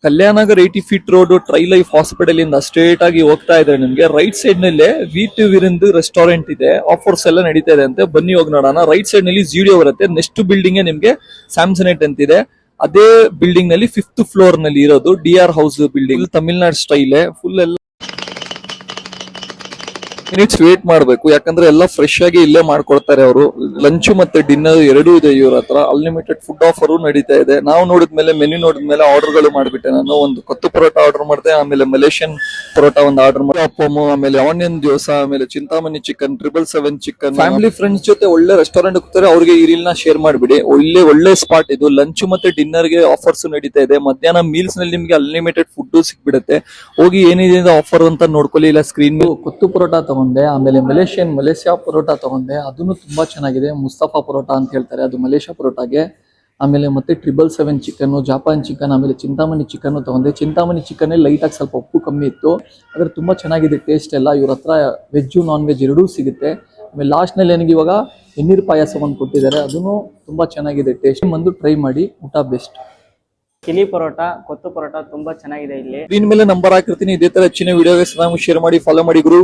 ಕಲ್ಯಾಣನಗರ್ 80 feet road try life hospital ಇಂದ straight ಆಗಿ ಹೋಗ್ತಾ ಇದ್ರೆ ನಿಮ್ಗೆ ರೈಟ್ ಸೈಡ್ ನಲ್ಲಿ V2 ವಿರಿಂದ್ ರೆಸ್ಟೋರೆಂಟ್ ಇದೆ. ಆಫರ್ಸ್ ಎಲ್ಲ ನಡೀತಾ ಇದೆ ಅಂತೆ, ಬನ್ನಿ ಹೋಗಿ ನೋಡೋಣ. ರೈಟ್ ಸೈಡ್ ನಲ್ಲಿ ಜಿಡಿಯೋ ಬರುತ್ತೆ, ನೆಕ್ಸ್ಟ್ ಬಿಲ್ಡಿಂಗ್ ನಿಮ್ಗೆ ಸ್ಯಾಮ್ಸನೆಟ್ ಅಂತಿದೆ. ಅದೇ ಬಿಲ್ಡಿಂಗ್ ನಲ್ಲಿ 5th ಫ್ಲೋರ್ ನಲ್ಲಿ ಇರೋದು DR house building. Tamil Nadu style full ಎಲ್ಲ ಮಿನಿಟ್ಸ್ ವೇಟ್ ಮಾಡ್ಬೇಕು, ಯಾಕಂದ್ರೆ ಎಲ್ಲ ಫ್ರೆಶ್ ಆಗಿ ಇಲ್ಲೇ ಮಾಡ್ಕೊಡ್ತಾರೆ ಅವರು. ಲಂಚ್ ಮತ್ತೆ ಡಿನ್ನರ್ ಎರಡೂ ಇದೆ ಇವ್ರ ಹತ್ರ. ಅನ್ಲಿಮಿಟೆಡ್ ಫುಡ್ ಆಫರ್ ನಡೀತಾ ಇದೆ. ನಾವು ನೋಡಿದ್ಮೇಲೆ ಮೆನ್ಯೂ ನೋಡಿದ್ಮೇಲೆ ಆರ್ಡರ್ ಗಳು ಮಾಡ್ಬಿಟ್ಟೆ. ನಾನು ಒಂದು ಕೊತ್ತು ಪರೋಟ ಆರ್ಡರ್ ಮಾಡಿದೆ, ಆಮೇಲೆ ಮಲೇಷಿಯನ್ ಪರೋಟ ಒಂದು ಆರ್ಡರ್ ಮಾಡಿದೆ, ಅಪ್ಪಮ್ಮು, ಆಮೇಲೆ ಆನಿಯನ್ ದೋಸಾ, ಆಮೇಲೆ Chintamani chicken, 777 chicken. Family friends ಜೊತೆ ಒಳ್ಳೆ ರೆಸ್ಟೋರೆಂಟ್ ಹೋಗ್ತಾರೆ, ಅವ್ರಿಗೆ ಈ ರೀಲ್ ನ ಶೇರ್ ಮಾಡ್ಬಿಡಿ. ಒಳ್ಳೆ ಸ್ಪಾಟ್ ಇದು. ಲಂಚ್ ಮತ್ತೆ ಡಿನ್ನರ್ ಗೆ ಆಫರ್ಸ್ ನಡೀತಾ ಇದೆ. ಮಧ್ಯಾಹ್ನ ಮೀಲ್ಸ್ ನಲ್ಲಿ ನಿಮ್ಗೆ ಅನ್ಲಿಮಿಟೆಡ್ ಫುಡ್ ಸಿಕ್ಬಿಡುತ್ತೆ. ಹೋಗಿ ಏನಿದೆ ಆಫರ್ ಅಂತ ನೋಡ್ಕೊಳ್ಳಿ. ಇಲ್ಲ ಸ್ಕ್ರೀನ್ ಕೊತ್ತು ಪರೋಟ ತಗೊಂಡೆ, ಆಮೇಲೆ ಮಲೇಷಿಯಾ ಪರೋಟ ತಗೊಂಡೆ, ಅದನ್ನು ತುಂಬಾ ಚೆನ್ನಾಗಿದೆ. ಮುಸ್ತಫಾ ಪರೋಟ ಅಂತ ಹೇಳ್ತಾರೆ, ಅದು ಮಲೇಷಿಯಾ ಪರೋಟಾಗೆ. ಆಮೇಲೆ ಮತ್ತೆ 777 ಚಿಕನ್, ಜಾಪಾನ್ ಚಿಕನ್, ಆಮೇಲೆ ಚಿಂತಾಮಣಿ ಚಿಕನ್ ತಗೊಂಡೆ. ಚಿಂತಾಮಣಿ ಚಿಕನ್ ಲೈಟ್ ಆಗಿ ಸ್ವಲ್ಪ ಉಪ್ಪು ಕಮ್ಮಿ ಇತ್ತು, ಆದ್ರೆ ತುಂಬಾ ಚೆನ್ನಾಗಿದೆ ಟೇಸ್ಟ್ ಎಲ್ಲ. ಇವ್ರ ಹತ್ರ ವೆಜ್ ನಾನ್ ವೆಜ್ ಎರಡೂ ಸಿಗುತ್ತೆ. ಆಮೇಲೆ ಲಾಸ್ಟ್ ನಲ್ಲಿ ನನಗೆ ಇವಾಗ ಎನ್ನೀರ್ ಪಾಯಸವನ್ನು ಕೊಟ್ಟಿದ್ದಾರೆ, ಅದನ್ನು ತುಂಬಾ ಚೆನ್ನಾಗಿದೆ ಟೇಸ್ಟ್. ಬಂದು ಟ್ರೈ ಮಾಡಿ, ಊಟ ಬೆಸ್ಟ್. ಚಿಲ್ಲಿ ಪರೋಟ, ಕೊತ್ತು ಪರೋಟ ತುಂಬಾ ಚೆನ್ನಾಗಿದೆ ಇಲ್ಲಿ. ಸ್ಕ್ರೀನ್ ಮೇಲೆ ನಂಬರ್ ಹಾಕಿರ್ತೀನಿ. ಇದೇ ತರ ಹೆಚ್ಚಿನ ವಿಡಿಯೋಗೆ ಶೇರ್ ಮಾಡಿ, ಫಾಲೋ ಮಾಡಿ ಗುರು.